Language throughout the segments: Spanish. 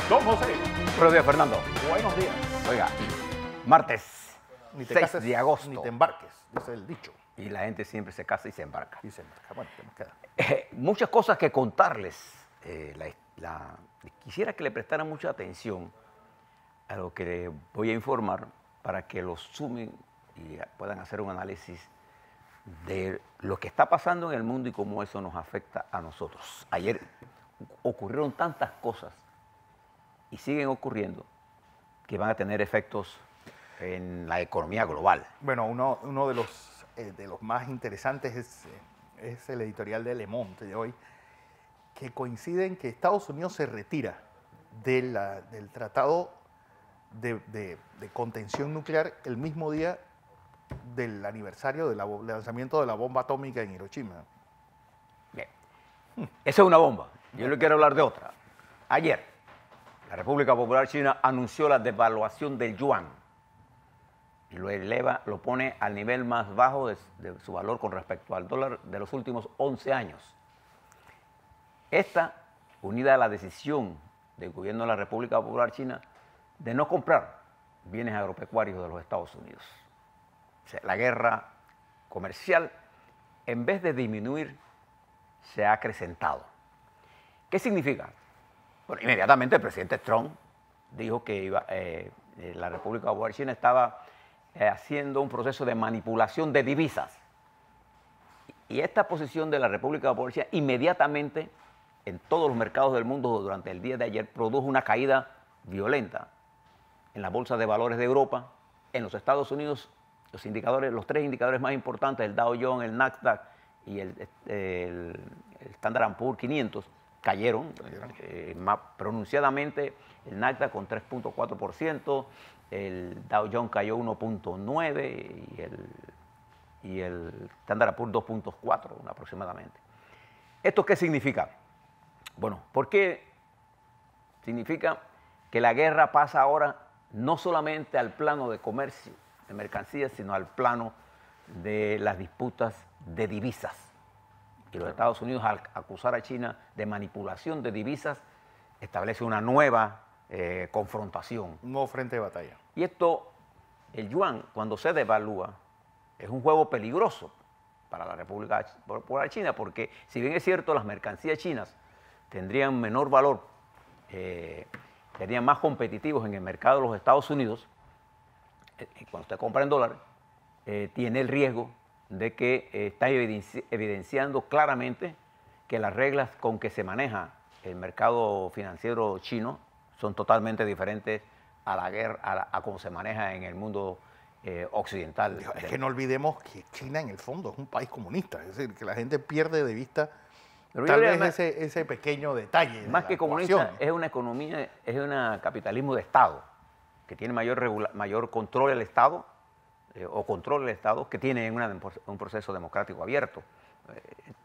Don José. Buenos días, Fernando. Buenos días. Oiga, martes Ni te 6 cases, de agosto. ni te embarques, dice el dicho. Y la gente siempre se casa y se embarca. Y se embarca. Bueno, ¿qué nos queda? Muchas cosas que contarles. Quisiera que le prestaran mucha atención a lo que le voy a informar para que lo sumen y puedan hacer un análisis de lo que está pasando en el mundo y cómo eso nos afecta a nosotros. Ayer ocurrieron tantas cosas y siguen ocurriendo que van a tener efectos en la economía global. Bueno, uno de los más interesantes es el editorial de Le Monde de hoy, que coincide en que Estados Unidos se retira del tratado de contención nuclear el mismo día del aniversario del lanzamiento de la bomba atómica en Hiroshima. Bien. Esa es una bomba. Yo le quiero hablar de otra. Ayer, la República Popular China anunció la devaluación del yuan y lo eleva, lo pone al nivel más bajo de su valor con respecto al dólar de los últimos 11 años. Esta, unida a la decisión del gobierno de la República Popular China de no comprar bienes agropecuarios de los Estados Unidos. O sea, la guerra comercial, en vez de disminuir, se ha acrecentado. ¿Qué significa? Bueno, inmediatamente el presidente Trump dijo que la República Popular China estaba haciendo un proceso de manipulación de divisas. Y esta posición de la República Popular China inmediatamente en todos los mercados del mundo durante el día de ayer produjo una caída violenta en las bolsas de valores de Europa, en los Estados Unidos. Los tres indicadores más importantes, el Dow Jones, el Nasdaq y el Standard & Poor's 500, cayeron más pronunciadamente. El Nasdaq con 3.4%, el Dow Jones cayó 1.9% y el Standard & Poor's 2.4% aproximadamente. ¿Esto qué significa? Bueno, ¿por qué? Significa que la guerra pasa ahora no solamente al plano de comercio de mercancías, sino al plano de las disputas de divisas. Y los Estados Unidos, al acusar a China de manipulación de divisas, establece una nueva confrontación. Un nuevo frente de batalla. Y esto, el yuan, cuando se devalúa, es un juego peligroso para la República Popular China, porque si bien es cierto, las mercancías chinas tendrían menor valor, serían más competitivos en el mercado de los Estados Unidos, cuando usted compra en dólares, tiene el riesgo de que está evidenciando claramente que las reglas con que se maneja el mercado financiero chino son totalmente diferentes a la guerra, a cómo se maneja en el mundo occidental. Es que no olvidemos que China en el fondo es un país comunista, es decir, que la gente pierde de vista tal vez ese pequeño detalle. Más que comunista, es una economía, es un capitalismo de Estado, que tiene mayor control del Estado, o control del Estado, que tiene un proceso democrático abierto.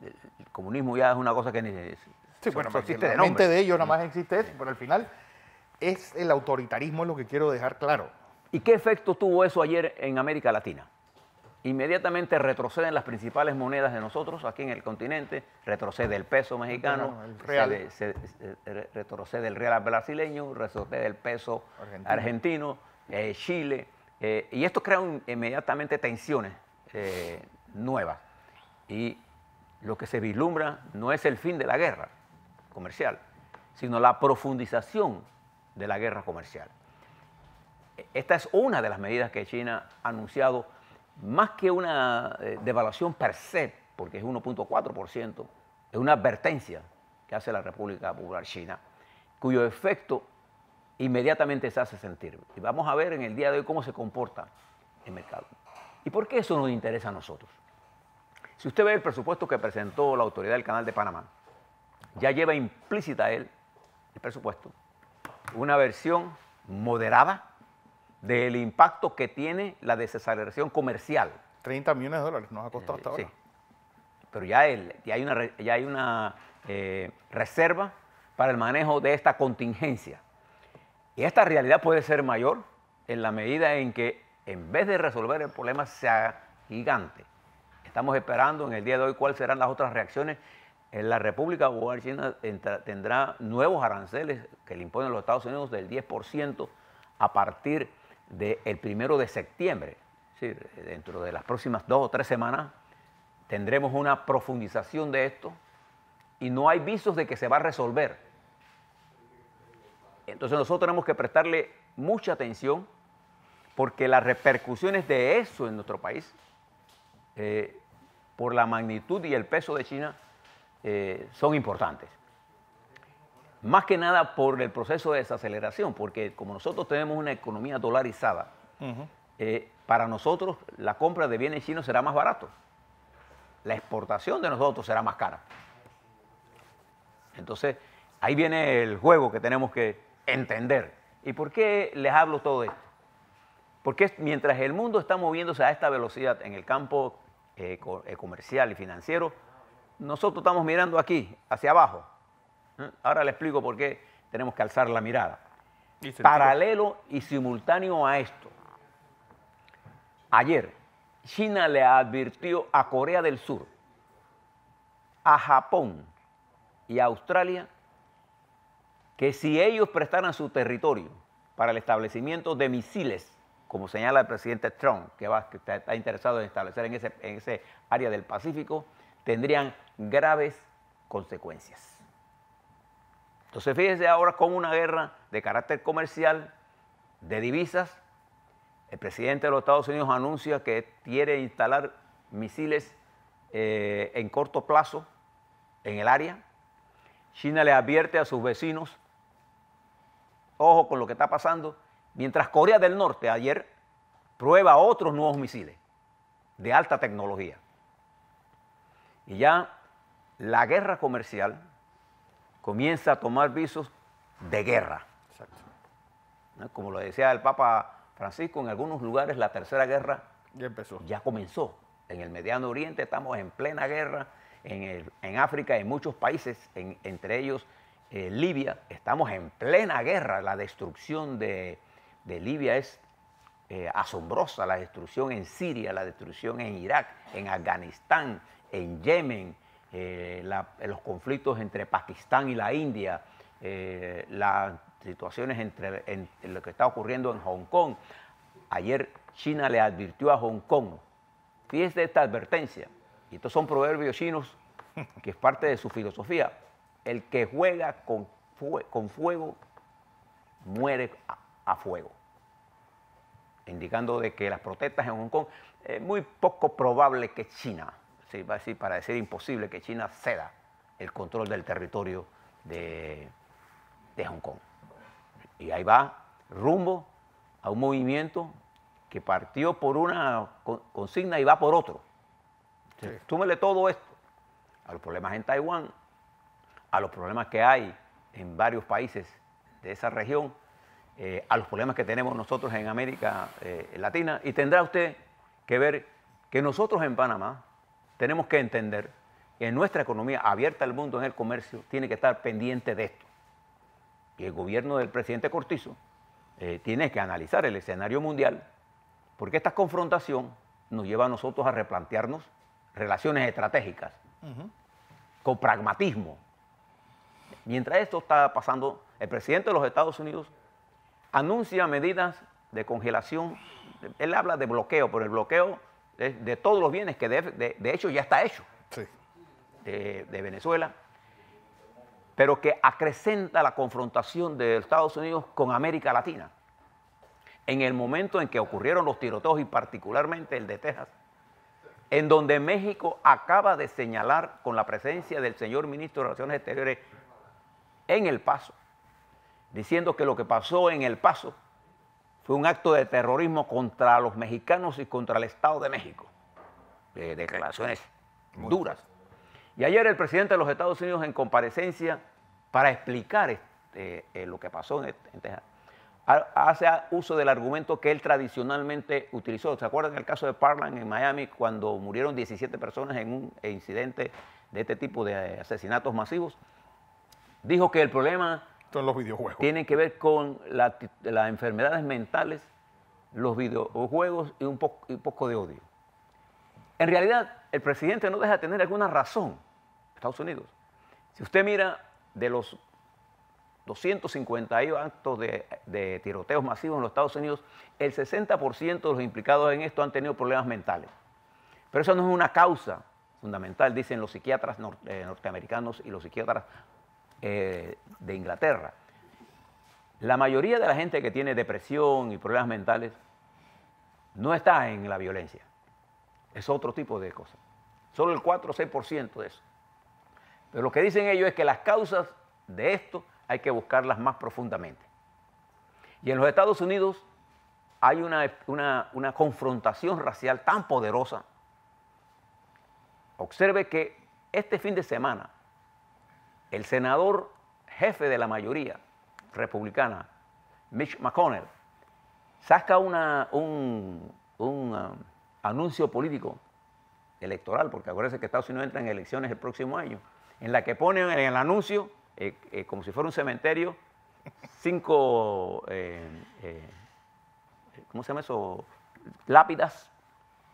El comunismo ya es una cosa que existe de nombre. De ellos nada más existe eso, pero al final es el autoritarismo, es lo que quiero dejar claro. ¿Y qué efecto tuvo eso ayer en América Latina? Inmediatamente retroceden las principales monedas de nosotros aquí en el continente, retrocede el peso mexicano, retrocede el real brasileño, retrocede el peso argentino, Chile, y esto crea inmediatamente tensiones nuevas. Y lo que se vislumbra no es el fin de la guerra comercial, sino la profundización de la guerra comercial. Esta es una de las medidas que China ha anunciado, más que una devaluación per se, porque es 1.4%, es una advertencia que hace la República Popular China, cuyo efecto inmediatamente se hace sentir. Y vamos a ver en el día de hoy cómo se comporta el mercado. ¿Y por qué eso nos interesa a nosotros? Si usted ve el presupuesto que presentó la autoridad del Canal de Panamá, ya lleva implícita el presupuesto una versión moderada del impacto que tiene la desaceleración comercial. 30 millones de dólares nos ha costado hasta ahora. Sí, pero ya hay una reserva para el manejo de esta contingencia. Y esta realidad puede ser mayor en la medida en que, en vez de resolver el problema, sea gigante. Estamos esperando en el día de hoy cuáles serán las otras reacciones la República Popular China tendrá nuevos aranceles que le imponen los Estados Unidos del 10% a partir del 1 de septiembre. Es decir, dentro de las próximas 2 o 3 semanas tendremos una profundización de esto y no hay visos de que se va a resolver. Entonces nosotros tenemos que prestarle mucha atención porque las repercusiones de eso en nuestro país, por la magnitud y el peso de China, son importantes. Más que nada por el proceso de desaceleración, porque como nosotros tenemos una economía dolarizada, para nosotros la compra de bienes chinos será más barato. La exportación de nosotros será más cara. Entonces, ahí viene el juego que tenemos que entender. ¿Y por qué les hablo todo esto? Porque mientras el mundo está moviéndose a esta velocidad en el campo comercial y financiero, nosotros estamos mirando aquí, hacia abajo. Ahora les explico por qué tenemos que alzar la mirada. Paralelo y simultáneo a esto, ayer China le advirtió a Corea del Sur, a Japón y a Australia que si ellos prestaran su territorio para el establecimiento de misiles, como señala el presidente Trump, que está interesado en establecer en ese área del Pacífico, tendrían graves consecuencias. Entonces fíjense ahora cómo una guerra de carácter comercial, de divisas, el presidente de los Estados Unidos anuncia que quiere instalar misiles en corto plazo en el área. China le advierte a sus vecinos, ojo con lo que está pasando, mientras Corea del Norte ayer prueba otros nuevos misiles de alta tecnología. Y ya la guerra comercial comienza a tomar visos de guerra. Exacto. ¿No? Como lo decía el Papa Francisco, en algunos lugares la tercera guerra Ya empezó. ya comenzó. En el Mediano Oriente estamos en plena guerra, en África, en muchos países, entre ellos Libia, estamos en plena guerra. La destrucción de Libia es asombrosa, la destrucción en Siria, la destrucción en Irak, en Afganistán, en Yemen, los conflictos entre Pakistán y la India, las situaciones en lo que está ocurriendo en Hong Kong. Ayer China le advirtió a Hong Kong, fíjese esta advertencia, y estos son proverbios chinos que es parte de su filosofía: el que juega con fuego muere a fuego, indicando de que las protestas en Hong Kong es muy poco probable que China, para decir imposible, que China ceda el control del territorio de Hong Kong. Y ahí va rumbo a un movimiento que partió por una consigna y va por otro. Sí. Súmele todo esto a los problemas en Taiwán, a los problemas que hay en varios países de esa región, a los problemas que tenemos nosotros en América Latina, y tendrá usted que ver que nosotros en Panamá tenemos que entender que nuestra economía abierta al mundo en el comercio tiene que estar pendiente de esto. Y el gobierno del presidente Cortizo tiene que analizar el escenario mundial, porque esta confrontación nos lleva a nosotros a replantearnos relaciones estratégicas, con pragmatismo. Mientras esto está pasando, el presidente de los Estados Unidos anuncia medidas de congelación. Él habla de bloqueo, pero el bloqueo de todos los bienes que de hecho ya está hecho, sí, de Venezuela, pero que acrecenta la confrontación de Estados Unidos con América Latina. En el momento en que ocurrieron los tiroteos, y particularmente el de Texas, en donde México acaba de señalar con la presencia del señor ministro de Relaciones Exteriores en El Paso, diciendo que lo que pasó en El Paso fue un acto de terrorismo contra los mexicanos y contra el Estado de México. Declaraciones duras. Y ayer el presidente de los Estados Unidos, en comparecencia para explicar lo que pasó en Texas, hace uso del argumento que él tradicionalmente utilizó. ¿Se acuerdan del caso de Parkland en Miami, cuando murieron 17 personas en un incidente de este tipo de asesinatos masivos? Dijo que el problema son los videojuegos. Tiene que ver con las enfermedades mentales, los videojuegos y un poco de odio. En realidad, el presidente no deja de tener alguna razón, Estados Unidos, Si usted mira de los 250 actos de tiroteos masivos en los Estados Unidos, el 60% de los implicados en esto han tenido problemas mentales. Pero eso no es una causa fundamental, dicen los psiquiatras norteamericanos y los psiquiatras de Inglaterra. La mayoría de la gente que tiene depresión y problemas mentales no está en la violencia. Es otro tipo de cosas. Solo el 4 o 6% de eso. Pero lo que dicen ellos es que las causas de esto hay que buscarlas más profundamente. Y en los Estados Unidos hay una confrontación racial tan poderosa. Observe que este fin de semana el senador jefe de la mayoría republicana, Mitch McConnell, saca un anuncio político electoral, porque acuérdense que Estados Unidos entra en elecciones el próximo año, en la que ponen en el anuncio, como si fuera un cementerio, 5, ¿cómo se llama eso? Lápidas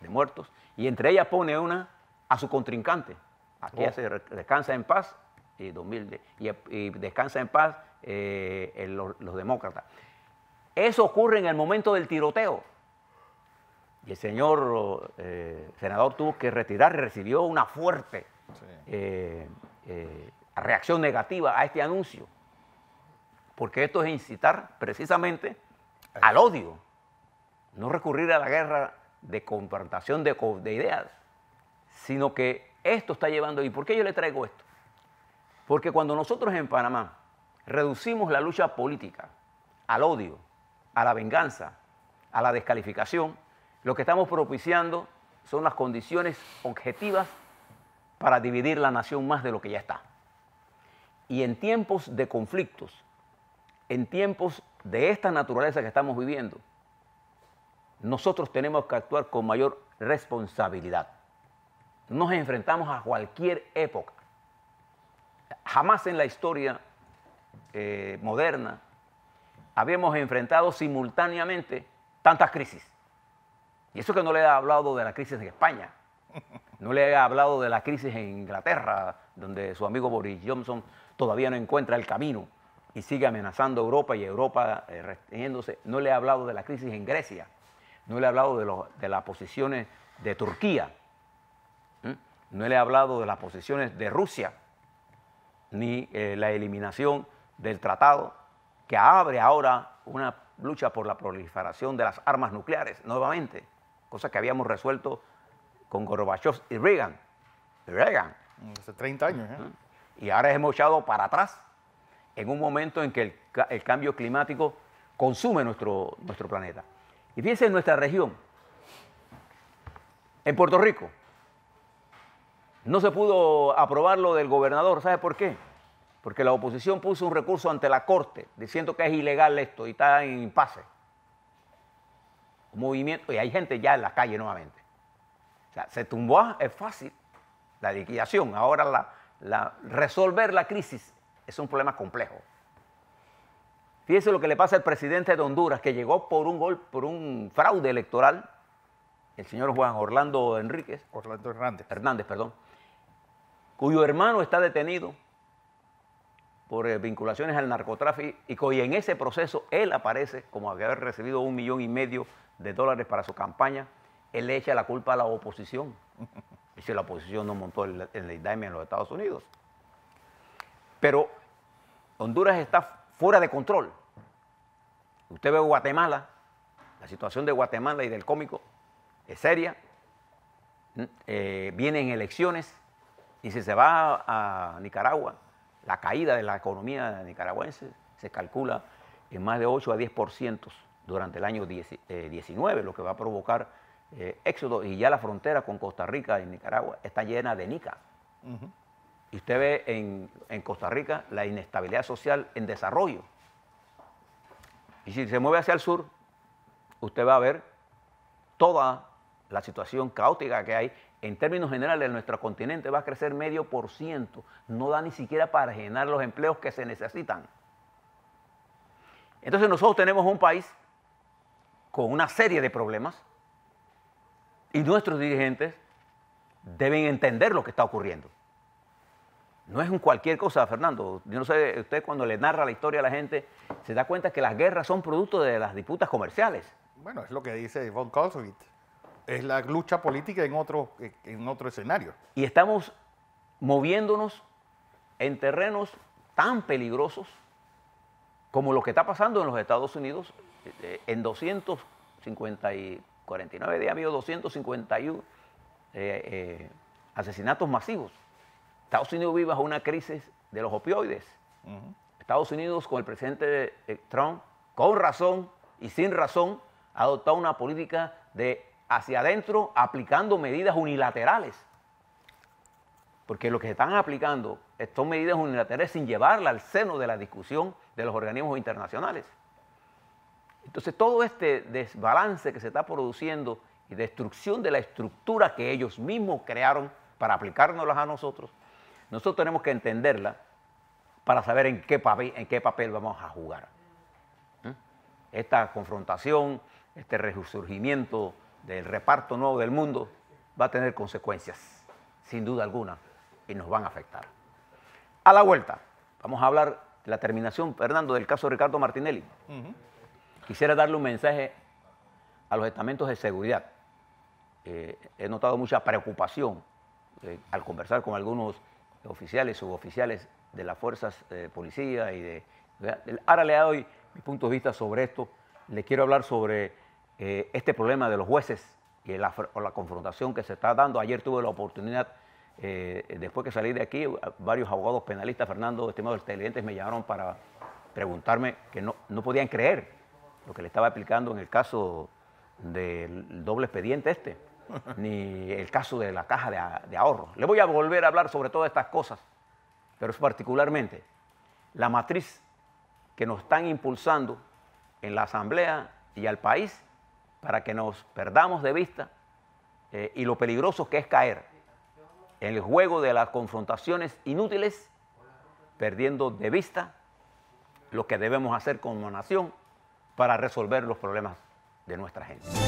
de muertos, y entre ellas pone una a su contrincante. Aquí hace descansa en paz y descansa en paz los demócratas. Eso ocurre en el momento del tiroteo. Y el señor senador tuvo que retirar, recibió una fuerte reacción negativa a este anuncio. Porque esto es incitar precisamente al odio. No recurrir a la guerra de confrontación de ideas, sino que esto está llevando. ¿Y por qué yo le traigo esto? Porque cuando nosotros en Panamá reducimos la lucha política al odio, a la venganza, a la descalificación, lo que estamos propiciando son las condiciones objetivas para dividir la nación más de lo que ya está. Y en tiempos de conflictos, en tiempos de esta naturaleza que estamos viviendo, nosotros tenemos que actuar con mayor responsabilidad. Nos enfrentamos a cualquier época. Jamás en la historia moderna habíamos enfrentado simultáneamente tantas crisis. Y eso que no le he hablado de la crisis en España, no le he hablado de la crisis en Inglaterra, donde su amigo Boris Johnson todavía no encuentra el camino y sigue amenazando a Europa y Europa restringiéndose. No le he hablado de la crisis en Grecia, no le he hablado de las posiciones de Turquía, no le he hablado de las posiciones de Rusia, ni la eliminación del tratado que abre ahora una lucha por la proliferación de las armas nucleares nuevamente, cosa que habíamos resuelto con Gorbachev y Reagan. Hace 30 años. Y ahora hemos echado para atrás en un momento en que el cambio climático consume nuestro planeta. Y fíjense en nuestra región, en Puerto Rico, no se pudo aprobar lo del gobernador. ¿Sabe por qué? Porque la oposición puso un recurso ante la Corte diciendo que es ilegal esto y está en impasse. Un movimiento, y hay gente ya en la calle nuevamente. O sea, se tumbó, es fácil, la liquidación. Ahora resolver la crisis es un problema complejo. Fíjese lo que le pasa al presidente de Honduras, que llegó por un fraude electoral, el señor Juan Orlando Hernández, cuyo hermano está detenido por vinculaciones al narcotráfico y en ese proceso él aparece como haber recibido $1,5 millones para su campaña. Él le echa la culpa a la oposición. Dice, la oposición no montó el indictment en los Estados Unidos. Pero Honduras está fuera de control. Usted ve Guatemala, la situación de Guatemala y del Cómico es seria. Vienen elecciones y si se va a Nicaragua, la caída de la economía nicaragüense se calcula en más de 8 a 10% durante el año 19, lo que va a provocar éxodo. Y ya la frontera con Costa Rica y Nicaragua está llena de nica. Y usted ve en Costa Rica la inestabilidad social en desarrollo. Y si se mueve hacia el sur, usted va a ver toda la situación caótica que hay. En términos generales, nuestro continente va a crecer 0,5%. No da ni siquiera para generar los empleos que se necesitan. Entonces nosotros tenemos un país con una serie de problemas y nuestros dirigentes deben entender lo que está ocurriendo. no es un cualquier cosa, Fernando. Yo no sé, usted cuando le narra la historia a la gente, se da cuenta que las guerras son producto de las disputas comerciales. Bueno, es lo que dice von Clausewitz. Es la lucha política en otro escenario. Y estamos moviéndonos en terrenos tan peligrosos como lo que está pasando en los Estados Unidos. En 49 días ha habido 251 asesinatos masivos. Estados Unidos vive bajo una crisis de los opioides. Estados Unidos, con el presidente Trump, con razón y sin razón, ha adoptado una política de hacia adentro aplicando medidas unilaterales. Porque lo que se están aplicando son medidas unilaterales sin llevarla al seno de la discusión de los organismos internacionales. Entonces, todo este desbalance que se está produciendo y destrucción de la estructura que ellos mismos crearon para aplicárnoslas a nosotros tenemos que entenderla para saber en qué papel vamos a jugar. Esta confrontación, este resurgimiento del reparto nuevo del mundo va a tener consecuencias, sin duda alguna, y nos van a afectar. A la vuelta, vamos a hablar de la terminación, Fernando, del caso de Ricardo Martinelli. Quisiera darle un mensaje a los estamentos de seguridad. He notado mucha preocupación al conversar con algunos oficiales, suboficiales de las fuerzas de policía ahora le doy mi punto de vista sobre esto. Le quiero hablar sobre este problema de los jueces y la confrontación que se está dando. Ayer tuve la oportunidad, después que salí de aquí, varios abogados penalistas, Fernando, estimados televidentes, me llamaron para preguntarme que no podían creer lo que le estaba explicando en el caso del doble expediente ni el caso de la caja de ahorro. Le voy a volver a hablar sobre todas estas cosas, pero es particularmente la matriz que nos están impulsando en la Asamblea y al país para que nos perdamos de vista y lo peligroso que es caer en el juego de las confrontaciones inútiles, perdiendo de vista lo que debemos hacer como nación para resolver los problemas de nuestra gente.